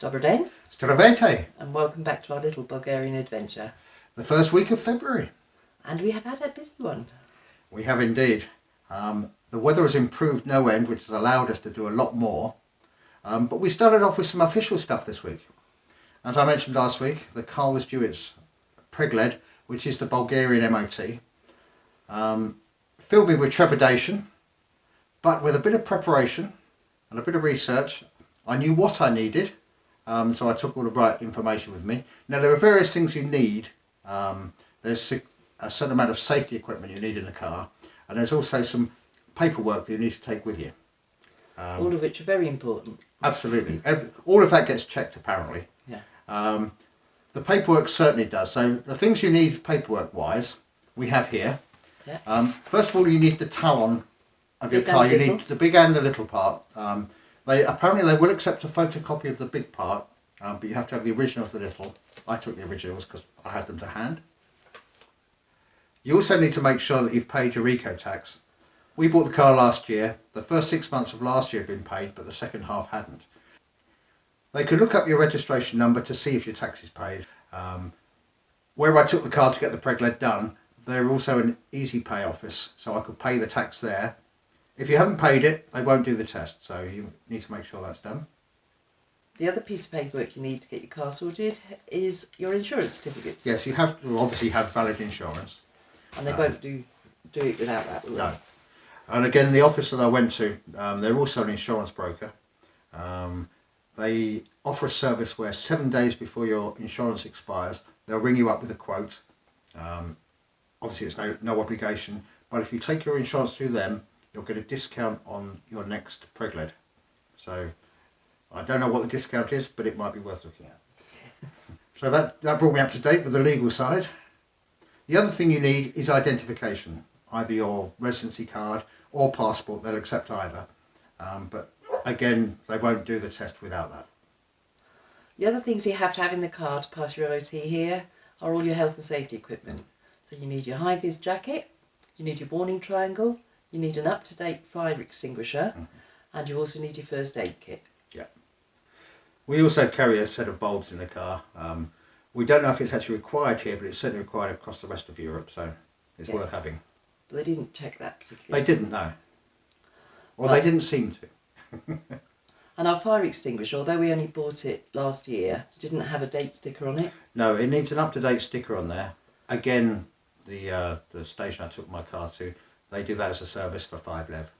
Dobar den, Здравейте! and welcome back to our little Bulgarian adventure. The first week of February. And we have had a busy one. We have indeed. The weather has improved no end, which has allowed us to do a lot more. But we started off with some official stuff this week. As I mentioned last week, the car was due its Pregled, which is the Bulgarian MOT. Filled me with trepidation, but with a bit of preparation and a bit of research, I knew what I needed. So I took all the right information with me. Now there are various things you need. There's a certain amount of safety equipment you need in the car, and there's also some paperwork that you need to take with you. All of which are very important. Absolutely. All of that gets checked apparently. Yeah. The paperwork certainly does. So the things you need paperwork wise, we have here. Yeah. First of all, you need the talon of your Big car. and You little. need the big and the little part. Apparently they will accept a photocopy of the big part, but you have to have the original of the little. I took the originals because I had them to hand. You also need to make sure that you've paid your eco tax. We bought the car last year. The first 6 months of last year had been paid, but the second half hadn't. They could look up your registration number to see if your tax is paid. Where I took the car to get the Pregled done, they're also an easy pay office, so I could pay the tax there. If you haven't paid it, they won't do the test, so you need to make sure that's done. The other piece of paperwork you need to get your car sorted is your insurance certificates. Yes, you have to obviously have valid insurance. And they won't do it without that, will they? No. And again, the office that I went to, they're also an insurance broker. They offer a service where 7 days before your insurance expires, they'll ring you up with a quote. Obviously, it's no obligation, but if you take your insurance through them, you'll get a discount on your next Pregled. So I don't know what the discount is, but it might be worth looking at. So that brought me up to date with the legal side. The other thing you need is identification, either your residency card or passport. They'll accept either, but again, they won't do the test without that. The other things you have to have in the car to pass your MOT here are all your health and safety equipment. So you need your high-vis jacket, you need your warning triangle, you need an up-to-date fire extinguisher, and you also need your first aid kit. Yeah. We also carry a set of bulbs in the car. We don't know if it's actually required here, but it's certainly required across the rest of Europe, so it's worth having. But they didn't check that particularly. They didn't, no. Or they didn't seem to. And our fire extinguisher, although we only bought it last year, didn't have a date sticker on it. No, it needs an up-to-date sticker on there. Again, the station I took my car to, they do that as a service for 5 lev.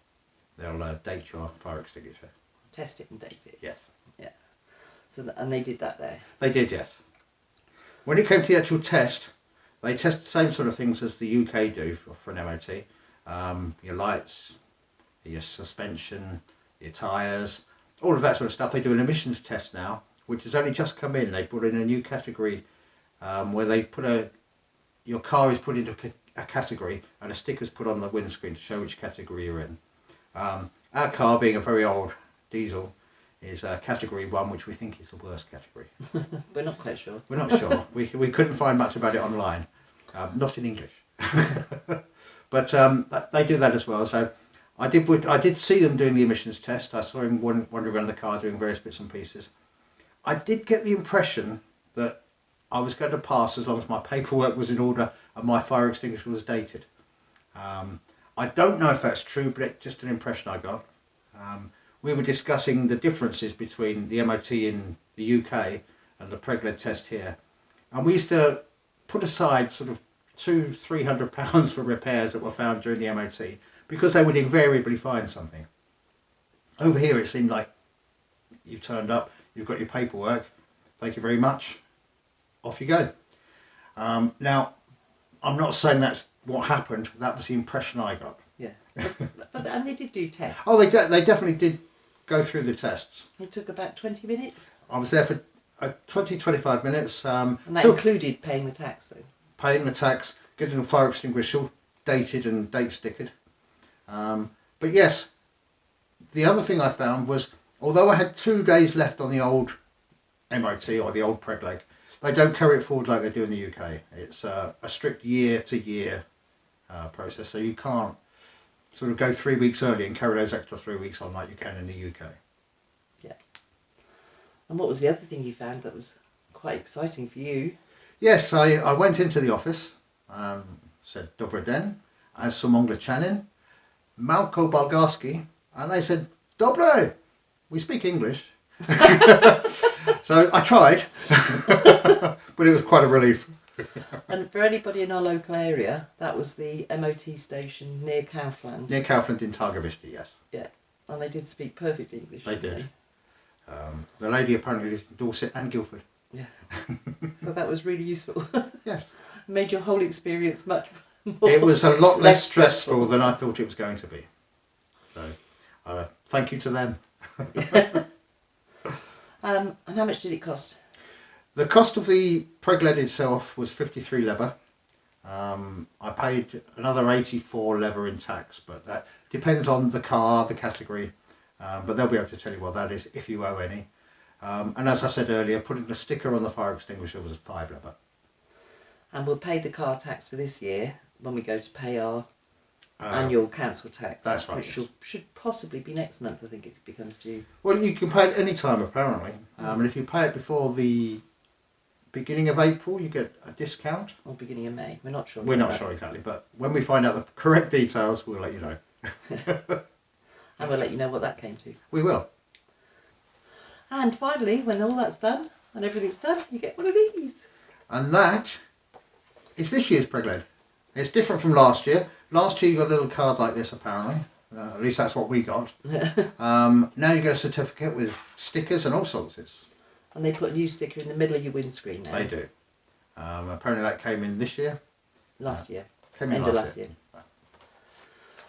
They'll date your fire extinguisher. Test it and date it. Yes. Yeah. So and they did that there. They did, yes. When it came to the actual test, they test the same sort of things as the UK do for an MOT. Your lights, your suspension, your tyres, all of that sort of stuff. They do an emissions test now, which has only just come in. They put in a new category where they your car is put into a category and a sticker's put on the windscreen to show which category you're in. Our car, being a very old diesel, is category 1, which we think is the worst category. We're not quite sure. We're not sure. we couldn't find much about it online, not in English. But they do that as well. So I did see them doing the emissions test. I saw him wandering around the car doing various bits and pieces. I did get the impression that I was going to pass as long as my paperwork was in order and my fire extinguisher was dated. I don't know if that's true, but it's just an impression I got. We were discussing the differences between the MOT in the UK and the Pregled test here, and we used to put aside sort of £200-300 for repairs that were found during the MOT because they would invariably find something. Over here it seemed like you've turned up, you've got your paperwork, thank you very much, off you go. Now, I'm not saying that's what happened, that was the impression I got. Yeah. And they did do tests. Oh, they definitely did go through the tests. It took about 20 minutes. I was there for 20-25 minutes. And that included paying the tax though. Paying the tax, getting the fire extinguisher dated and date stickered. But yes, the other thing I found was, although I had 2 days left on the old MOT or the old Pregled, they don't carry it forward like they do in the UK. It's a strict year-to-year process, so you can't sort of go 3 weeks early and carry those extra 3 weeks on like you can in the UK. Yeah. And what was the other thing you found that was quite exciting for you? Yes, I went into the office, said Dobry den, as some Anglicanin, Malko Bulgarski, and they said, Dobre, we speak English. So I tried, but it was quite a relief. And for anybody in our local area, that was the MOT station near Kaufland. Near Kaufland in Targovishti, yes. Yeah, and they did speak perfect English. They did. The lady apparently lived in Dorset and Guildford. Yeah. So that was really useful. Yes. Made your whole experience much more. It was a lot less stressful than I thought it was going to be. So, thank you to them. Yeah. And how much did it cost? The cost of the Pregled itself was 53 lever. I paid another 84 lever in tax, but that depends on the car, the category. But they'll be able to tell you what that is if you owe any. And as I said earlier, putting a sticker on the fire extinguisher was 5 lever. And we'll pay the car tax for this year when we go to pay our annual council tax. That's right. Which should possibly be next month, I think it becomes due. Well, you can pay it any time apparently. And if you pay it before the beginning of April, you get a discount. Or beginning of May. We're not sure. We're not sure exactly, but when we find out the correct details, we'll let you know. And we'll let you know what that came to. We will. And finally, when all that's done and everything's done, you get one of these. And that is this year's Pregled. It's different from last year. Last year you got a little card like this apparently. At least that's what we got. Now you get a certificate with stickers and all sorts. And they put a new sticker in the middle of your windscreen now. They do. Apparently that came in this year. Last year. Came in End of last year.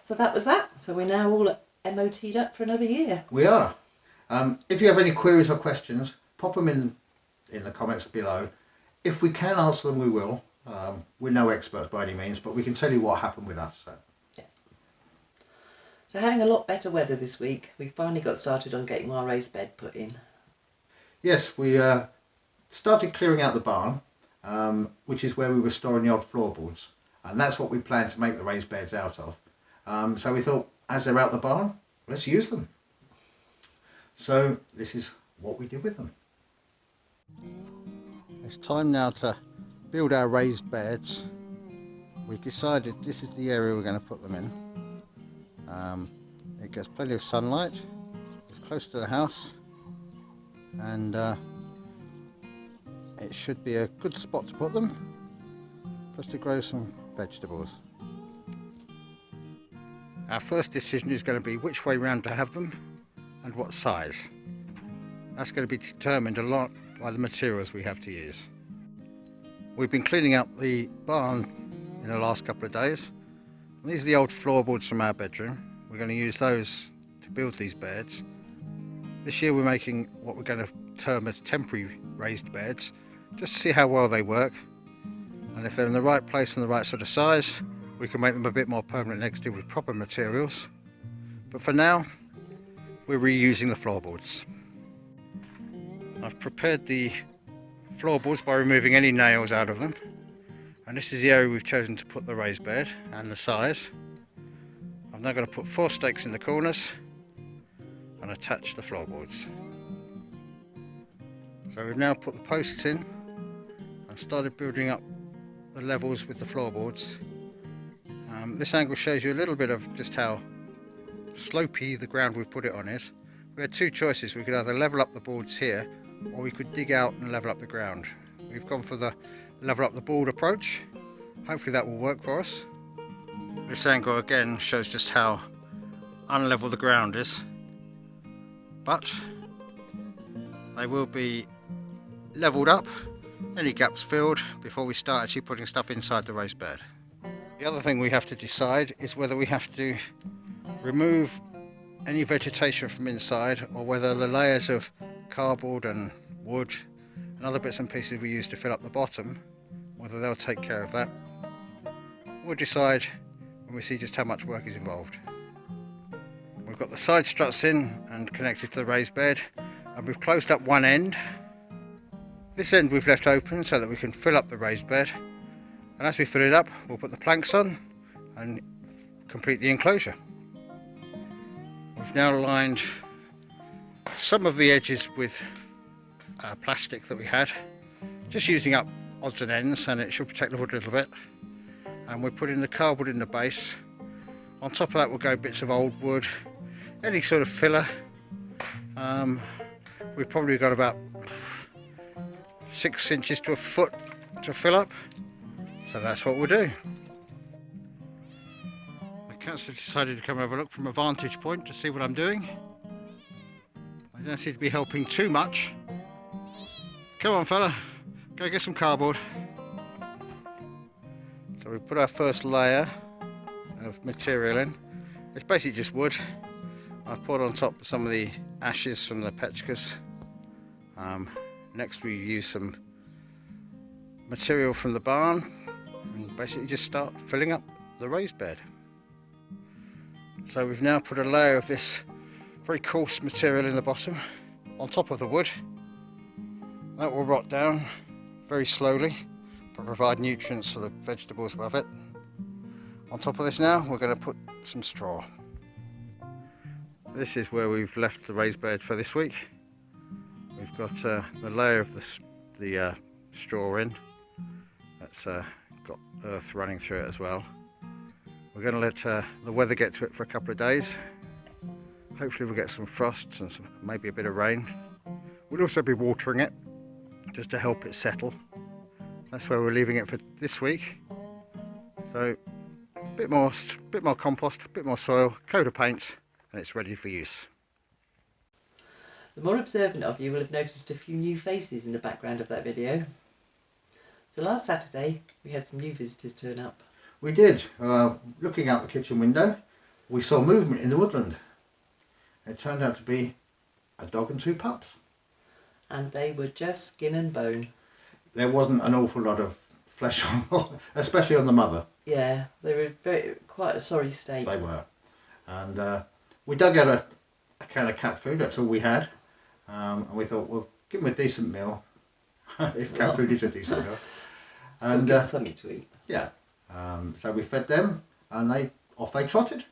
So that was that. So we're now all MOT'd up for another year. We are. If you have any queries or questions, pop them in the comments below. If we can answer them, we will. We're no experts by any means, but we can tell you what happened with us. So. Yeah. So having a lot better weather this week, we finally got started on getting our raised bed put in. Yes, we started clearing out the barn, which is where we were storing the old floorboards, and that's what we planned to make the raised beds out of. So we thought, as they're out the barn, let's use them. So this is what we did with them. It's time now to build our raised beds. We've decided this is the area we're going to put them in. It gets plenty of sunlight, it's close to the house, and it should be a good spot to put them for us to grow some vegetables. Our first decision is going to be which way round to have them and what size. That's going to be determined a lot by the materials we have to use. We've been cleaning up the barn in the last couple of days. And these are the old floorboards from our bedroom. We're going to use those to build these beds. This year we're making what we're going to term as temporary raised beds, just to see how well they work. And if they're in the right place and the right sort of size, we can make them a bit more permanent next year with proper materials. But for now, we're reusing the floorboards. I've prepared the floorboards by removing any nails out of them, and this is the area we've chosen to put the raised bed and the size. I'm now going to put 4 stakes in the corners and attach the floorboards. So we've now put the posts in and started building up the levels with the floorboards. This angle shows you a little bit of just how slopey the ground we've put it on is. We had 2 choices. We could either level up the boards here, or we could dig out and level up the ground. We've gone for the level up the board approach. Hopefully that will work for us. This angle again shows just how unlevel the ground is, but they will be leveled up, any gaps filled, before we start actually putting stuff inside the raised bed. The other thing we have to decide is whether we have to remove any vegetation from inside, or whether the layers of cardboard and wood and other bits and pieces we use to fill up the bottom, whether they'll take care of that. We'll decide when we see just how much work is involved. We've got the side struts in and connected to the raised bed, and we've closed up one end. This end we've left open so that we can fill up the raised bed, and as we fill it up we'll put the planks on and complete the enclosure. We've now lined some of the edges with plastic that we had, just using up odds and ends, and it should protect the wood a little bit. And we're putting the cardboard in the base. On top of that will go bits of old wood, any sort of filler. We've probably got about 6 inches to a foot to fill up, so that's what we'll do. The cats have decided to come have a look from a vantage point to see what I'm doing. I don't seem to be helping too much. Come on fella, go get some cardboard. So we put our first layer of material in. It's basically just wood. I've poured on top some of the ashes from the petrichors. Next we use some material from the barn and basically just start filling up the raised bed. So we've now put a layer of this very coarse material in the bottom on top of the wood. That will rot down very slowly but provide nutrients for the vegetables above it. On top of this now we're going to put some straw. This is where we've left the raised bed for this week. We've got the layer of the straw in. That's got earth running through it as well. We're going to let the weather get to it for a couple of days. Hopefully we'll get some frosts and maybe a bit of rain. We'll also be watering it just to help it settle. That's where we're leaving it for this week. So a bit more compost, a bit more soil, coat of paint, and it's ready for use. The more observant of you will have noticed a few new faces in the background of that video. So last Saturday we had some new visitors turn up. We did. Looking out the kitchen window, we saw movement in the woodland. It turned out to be a dog and 2 pups. And they were just skin and bone. There wasn't an awful lot of flesh on, especially on the mother. Yeah, they were quite a sorry state. They were. And we dug out a can of cat food, that's all we had. And we thought, we'll give them a decent meal, if cat food is a decent meal. And we'll get something to eat. Yeah. So we fed them and off they trotted.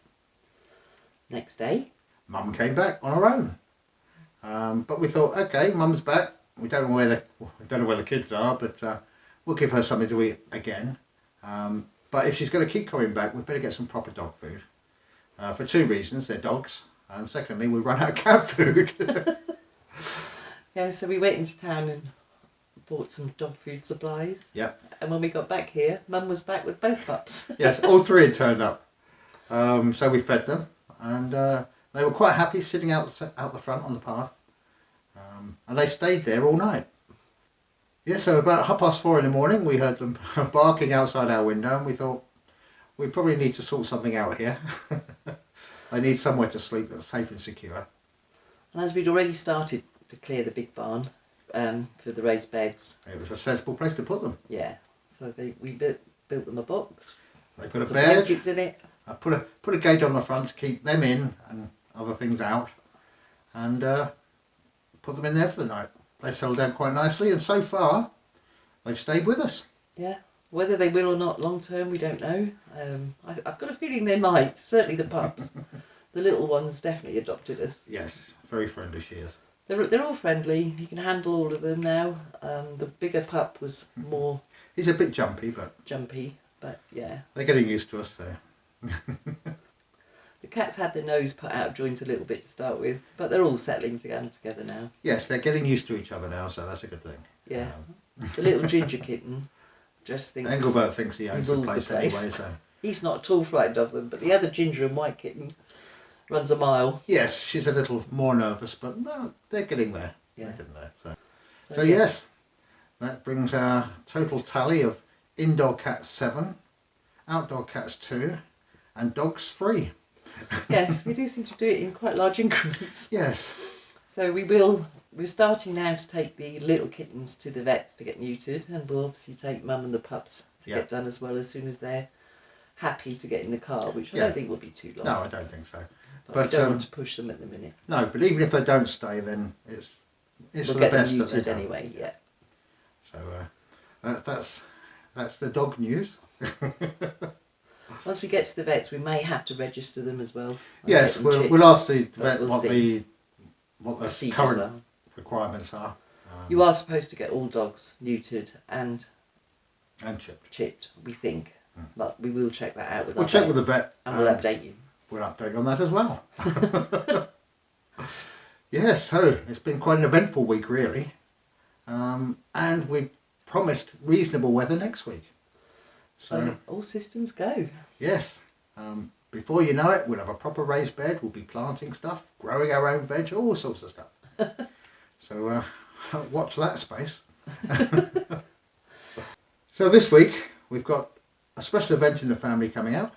Next day, Mum came back on her own. But we thought, okay, Mum's back. We don't know where the kids are, but we'll give her something to eat again. But if she's going to keep coming back, we'd better get some proper dog food. For 2 reasons: they're dogs, and secondly, we run out of cat food. Yeah, so we went into town and bought some dog food supplies. Yep. And when we got back here, Mum was back with both pups. Yes, all 3 had turned up. So we fed them, and they were quite happy sitting out the front on the path. And they stayed there all night. Yeah, so about 4:30 in the morning, we heard them barking outside our window, and we thought, we probably need to sort something out here. They need somewhere to sleep that's safe and secure. And as we'd already started to clear the big barn for the raised beds, It was a sensible place to put them. yeah, so we built them a box. They put a Some bed, blankets in it. put a gate on the front to keep them in and other things out, and put them in there for the night. They settled down quite nicely, and so far they've stayed with us. Yeah, whether they will or not long term, we don't know. I've got a feeling they might. Certainly the pups. The little ones definitely adopted us. Yes, very friendly she is. They're all friendly. You can handle all of them now. The bigger pup was more He's a bit jumpy, but jumpy, but yeah. they're getting used to us there. The cats had their nose put out of joint a little bit to start with, but they're all settling together now. Yes, they're getting used to each other now, so that's a good thing. Yeah. The little ginger kitten just thinks... Engelbert thinks he owns the rules place anyway, so... He's not at all frightened of them, but the other ginger and white kitten runs a mile. Yes, she's a little more nervous, but no, they're getting there. Yeah. They're getting there. So yes, that brings our total tally of indoor cats 7, outdoor cats 2, and dogs 3. Yes, we do seem to do it in quite large increments. Yes. So we're starting now to take the little kittens to the vets to get neutered, and we'll obviously take Mum and the pups to get done as well as soon as they're happy to get in the car, which I don't think will be too long. No, I don't think so. But we don't want to push them at the minute. No, but even if they don't stay, then it's we'll for the get best them that they neutered don't. anyway, yeah. So that's the dog news. Once we get to the vets, we may have to register them as well. Yes, we'll ask the vet what the Procedures current are. requirements are. You are supposed to get all dogs neutered and chipped. we think. But we will check that out with We'll our check vet, with the vet. and we'll update you. We'll update on that as well. Yes, so it's been quite an eventful week really. And we promised reasonable weather next week. So all systems go. Yes. Before you know it, we'll have a proper raised bed, we'll be planting stuff, growing our own veg, all sorts of stuff. So watch that space. So this week we've got a special event in the family coming up.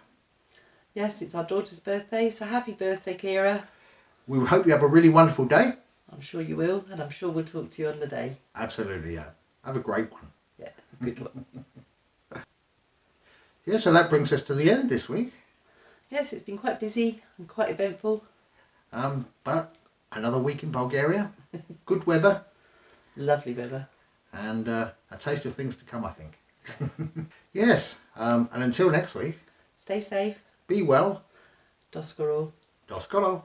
Yes, it's our daughter's birthday, so happy birthday, Kira. We hope you have a really wonderful day. I'm sure you will, and I'm sure we'll talk to you on the day. Absolutely, yeah. Have a great one. Yeah, good one. Yeah, so that brings us to the end this week. Yes, it's been quite busy and quite eventful. But another week in Bulgaria, good weather. Lovely weather. And a taste of things to come, I think. Yes, and until next week. Stay safe. Be well. Do skoro. Do skoro.